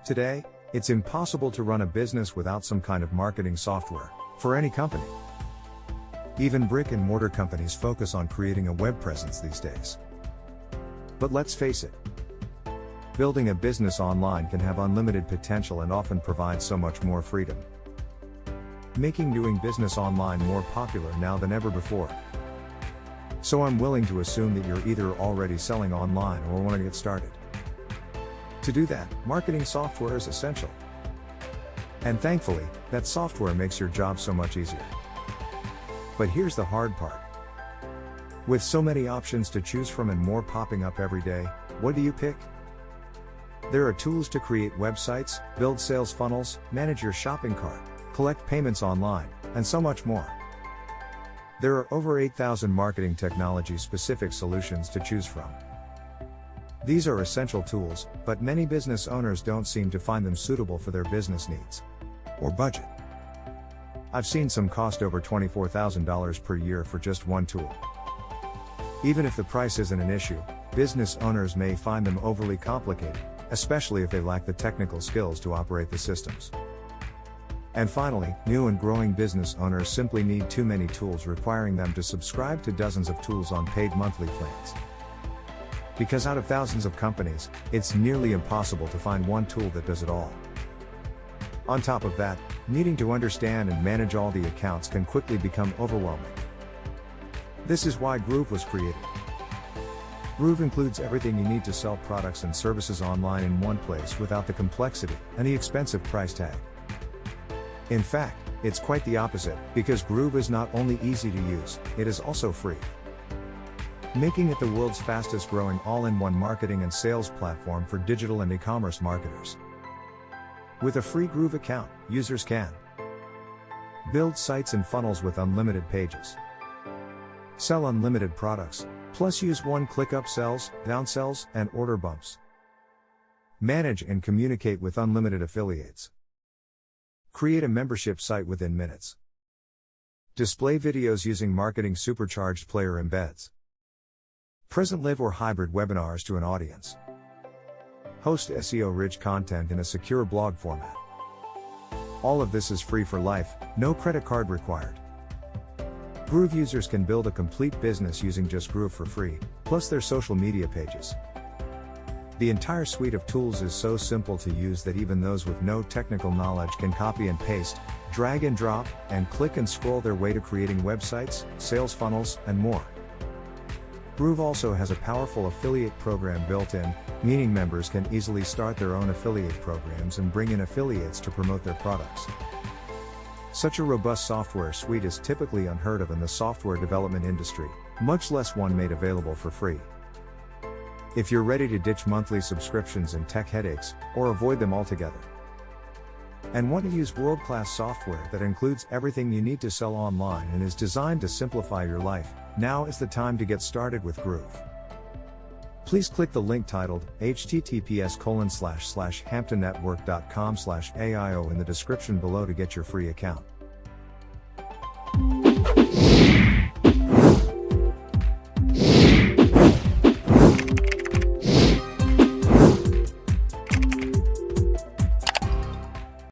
Today, it's impossible to run a business without some kind of marketing software, for any company. Even brick-and-mortar companies focus on creating a web presence these days. But let's face it, building a business online can have unlimited potential and often provide so much more freedom, making doing business online more popular now than ever before. So I'm willing to assume that you're either already selling online or want to get started. To do that, marketing software is essential. And thankfully, that software makes your job so much easier. But here's the hard part. With so many options to choose from and more popping up every day, what do you pick? There are tools to create websites, build sales funnels, manage your shopping cart, collect payments online, and so much more. There are over 8,000 marketing technology-specific solutions to choose from. These are essential tools, but many business owners don't seem to find them suitable for their business needs or budget. I've seen some cost over $24,000 per year for just one tool. Even if the price isn't an issue, business owners may find them overly complicated, especially if they lack the technical skills to operate the systems. And finally, new and growing business owners simply need too many tools, requiring them to subscribe to dozens of tools on paid monthly plans. Because out of thousands of companies, it's nearly impossible to find one tool that does it all. On top of that, needing to understand and manage all the accounts can quickly become overwhelming. This is why Groove was created. Groove includes everything you need to sell products and services online in one place without the complexity and the expensive price tag. In fact, it's quite the opposite, because Groove is not only easy to use, it is also free, making it the world's fastest growing all-in-one marketing and sales platform for digital and e-commerce marketers. With a free Groove account, users can build sites and funnels with unlimited pages, sell unlimited products, plus use one-click upsells, downsells, and order bumps, manage and communicate with unlimited affiliates, create a membership site within minutes, display videos using marketing supercharged player embeds, present live or hybrid webinars to an audience, host SEO-rich content in a secure blog format. All of this is free for life, no credit card required. Groove users can build a complete business using just Groove for free, plus their social media pages. The entire suite of tools is so simple to use that even those with no technical knowledge can copy and paste, drag and drop, and click and scroll their way to creating websites, sales funnels, and more. Groove also has a powerful affiliate program built in, meaning members can easily start their own affiliate programs and bring in affiliates to promote their products. Such a robust software suite is typically unheard of in the software development industry, much less one made available for free. If you're ready to ditch monthly subscriptions and tech headaches, or avoid them altogether, and want to use world-class software that includes everything you need to sell online and is designed to simplify your life, now is the time to get started with Groove. Please click the link titled https://hamptonnetwork.com/AIO in the description below to get your free account.